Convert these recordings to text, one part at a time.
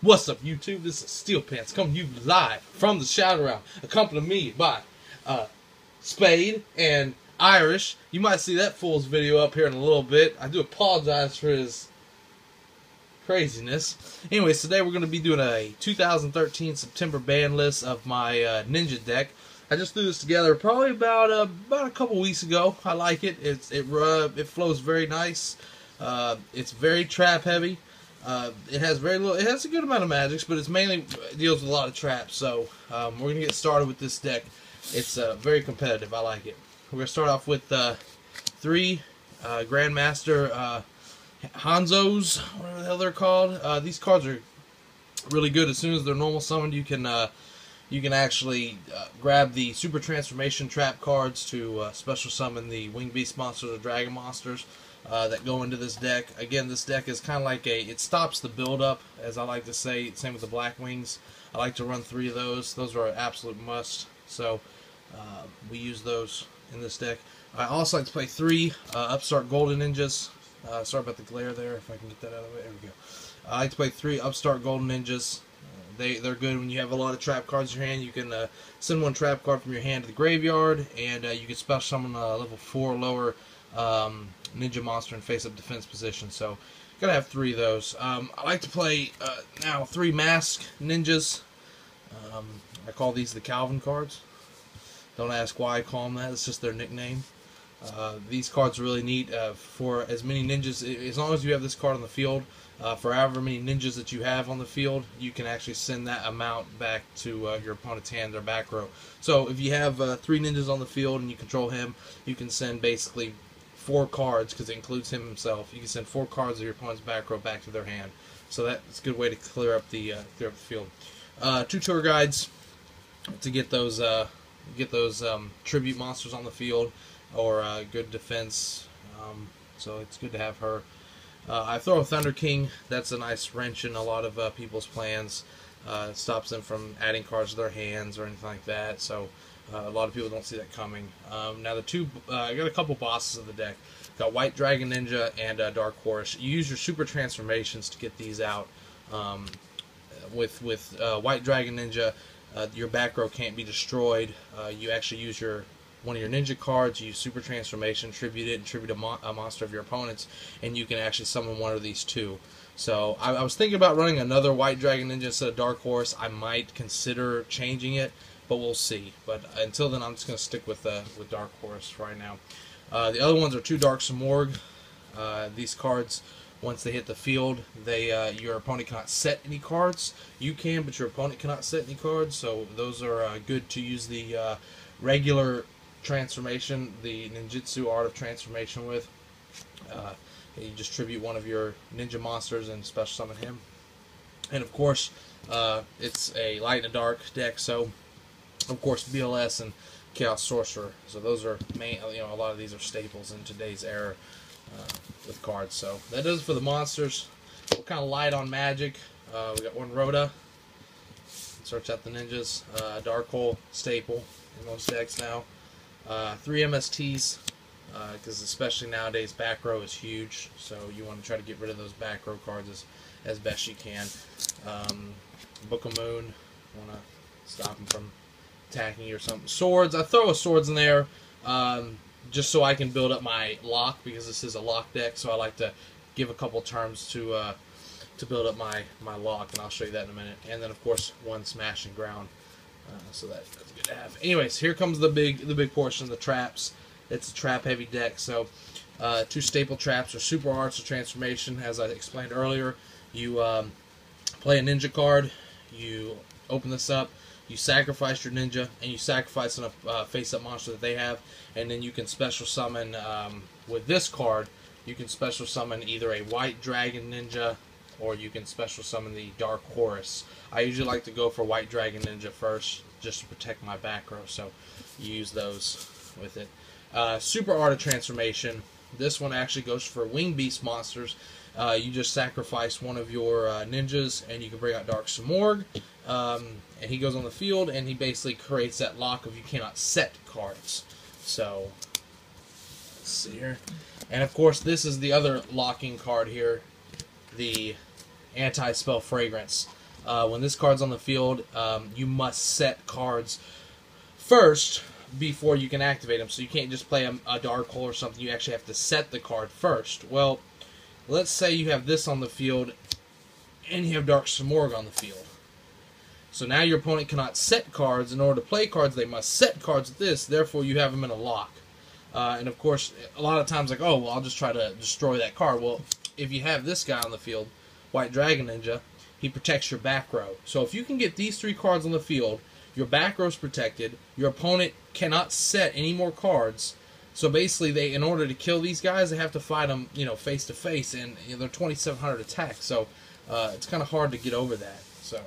What's up, YouTube? This is Steel Pants coming to you live from the shout around, accompanied me by Spade and Irish. You might see that fool's video up here in a little bit. I do apologize for his craziness. Anyways, today we're going to be doing a 2013 September ban list of my Ninja deck. I just threw this together probably about a couple weeks ago. I like it. It flows very nice. It's very trap heavy. It has very little. It has a good amount of magics, but it's mainly deals with a lot of traps. So we're gonna get started with this deck. It's very competitive. I like it. We're gonna start off with three Grandmaster Hanzos, whatever the hell they're called. These cards are really good. As soon as they're normal summoned, you can actually grab the Super Transformation trap cards to special summon the Winged Beast monsters or Dragon monsters that go into this deck. Again, this deck is kind of like it stops the build-up, as I like to say. Same with the Black Wings. I like to run 3 of those. Those are an absolute must. So we use those in this deck. I also like to play 3 Upstart Golden Ninjas. Sorry about the glare there, if I can get that out of the way. There we go. I like to play 3 Upstart Golden Ninjas. They're good when you have a lot of trap cards in your hand. You can send 1 trap card from your hand to the graveyard, and you can special summon a level 4 or lower ninja monster in face-up defense position. So, gotta have 3 of those. I like to play now 3 Mask Ninjas. I call these the Calvin cards. Don't ask why I call them that. It's just their nickname. These cards are really neat for as many ninjas. As long as you have this card on the field, for however many ninjas that you have on the field, you can actually send that amount back to your opponent's hand, their back row. So if you have 3 ninjas on the field and you control him, you can send basically 4 cards, because it includes him himself. You can send 4 cards of your opponent's back row back to their hand. So that's a good way to clear up the field. 2 tour guides to get those tribute monsters on the field, or good defense. So it's good to have her. I throw a Thunder King. That's a nice wrench in a lot of people's plans. It stops them from adding cards to their hands or anything like that. So a lot of people don't see that coming. Now I got a couple bosses of the deck. Got White Dragon Ninja and Dark Horse. You use your Super Transformations to get these out. With White Dragon Ninja, your back row can't be destroyed. You actually use one of your ninja cards, you use Super Transformation, tribute it, and tribute a monster of your opponent's, and you can actually summon one of these 2. So I was thinking about running another White Dragon Ninja instead of Dark Horse. I might consider changing it, but we'll see. But until then, I'm just going to stick with Dark Horse right now. The other ones are 2 Dark Simorgh. These cards, once they hit the field, your opponent cannot set any cards. You can, but your opponent cannot set any cards. So those are good to use the regular transformation, the ninjutsu art of transformation with. You just tribute one of your ninja monsters and special summon him. And of course, it's a light and dark deck, so of course BLS and Chaos Sorcerer. So those are main. A lot of these are staples in today's era with cards. So that does it for the monsters. We're kind of light on magic. We got 1 Rhoda. Search out the ninjas. Dark Hole staple in most decks now. 3 MSTs, because especially nowadays back row is huge, so you want to try to get rid of those back row cards as best you can. Book of Moon, want to stop them from attacking you or something. Swords, I throw swords in there just so I can build up my lock, because this is a lock deck, so I like to give a couple turns to build up my lock, and I'll show you that in a minute. And then of course 1 Smash and Ground. So that's good to have. Anyways, here comes the big portion, the traps. It's a trap heavy deck. So 2 staple traps are Super Arts of Transformation. As I explained earlier, you play a ninja card, you open this up, you sacrifice your ninja, and you sacrifice a face-up monster that they have, and then you can special summon with this card. You can special summon either a White Dragon Ninja, or you can special summon the Dark Horse. I usually like to go for White Dragon Ninja first, just to protect my back row, so you use those with it. Super Art of Transformation. This one actually goes for Winged Beast monsters. You just sacrifice one of your ninjas, and you can bring out Dark Simorgh, and he goes on the field, and he basically creates that lock of you cannot set cards. So, let's see here. And of course, this is the other locking card here, the Anti-Spell Fragrance. When this card's on the field, you must set cards first before you can activate them. So you can't just play a Dark Hole or something. You actually have to set the card first. Well, let's say you have this on the field and you have Dark Simorgh on the field. So now your opponent cannot set cards. In order to play cards, they must set cards with this. Therefore, you have them in a lock. And of course, a lot of times, like, oh, well, I'll just try to destroy that card. Well, if you have this guy on the field, White Dragon Ninja, he protects your back row. So if you can get these 3 cards on the field, your back row's protected. Your opponent cannot set any more cards. So basically, in order to kill these guys, they have to fight them, face to face, and they're 2,700 attack. So it's kind of hard to get over that. So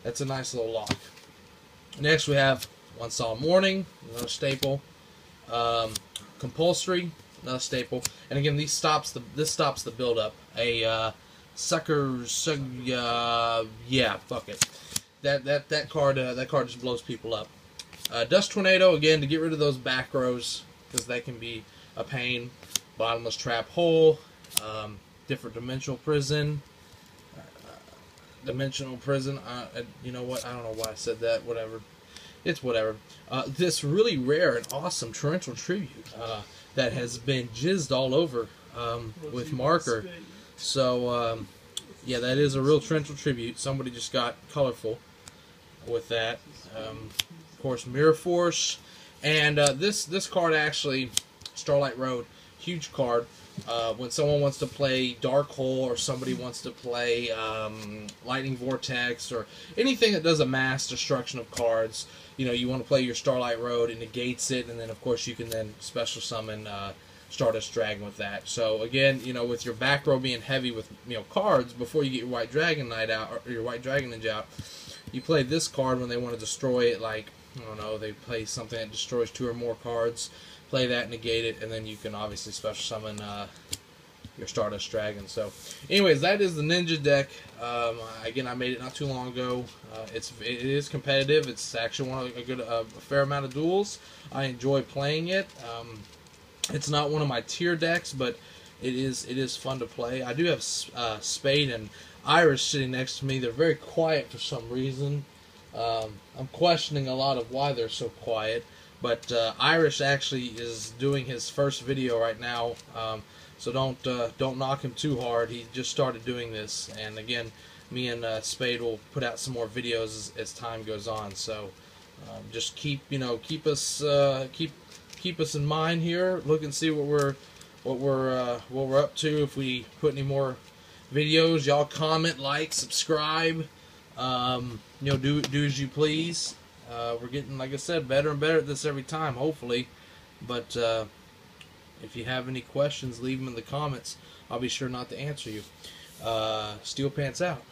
that's a nice little lock. Next, we have One Solemn Warning, another staple. Compulsory, another staple. And again, this stops the build-up. Yeah, fuck it. That card just blows people up. Dust Tornado, again, to get rid of those back rows, because they can be a pain. Bottomless Trap Hole, Different Dimensional Prison, you know what, I don't know why I said that, whatever. It's whatever. This really rare and awesome Torrential Tribute that has been jizzed all over with marker. So, yeah, that is a real Torrential Tribute. Somebody just got colorful with that. Of course, Mirror Force. And this card actually, Starlight Road, huge card. When someone wants to play Dark Hole, or somebody wants to play Lightning Vortex, or anything that does a mass destruction of cards, you want to play your Starlight Road, it negates it, and then of course you can then special summon Stardust Dragon with that. So again, with your back row being heavy with cards, before you get your White Dragon Knight out, or your White Dragon Ninja out, you play this card when they want to destroy it. Like, I don't know, they play something that destroys 2 or more cards. Play that, negate it, and then you can obviously special summon your Stardust Dragon. So, anyways, that is the Ninja deck. Again, I made it not too long ago. It is competitive. It's actually a fair amount of duels. I enjoy playing it. It's not one of my tier decks, but it is fun to play. I do have Spade and Irish sitting next to me. They're very quiet for some reason. I'm questioning a lot of why they're so quiet. But Irish actually is doing his first video right now, so don't knock him too hard. He just started doing this, and again, me and Spade will put out some more videos as time goes on. So just keep us in mind here. Look and see what we're up to. If we put any more videos, y'all comment, like, subscribe. Do as you please. We're getting, like I said, better and better at this every time, hopefully. But if you have any questions, leave them in the comments. I'll be sure not to answer you. Steel Pants out.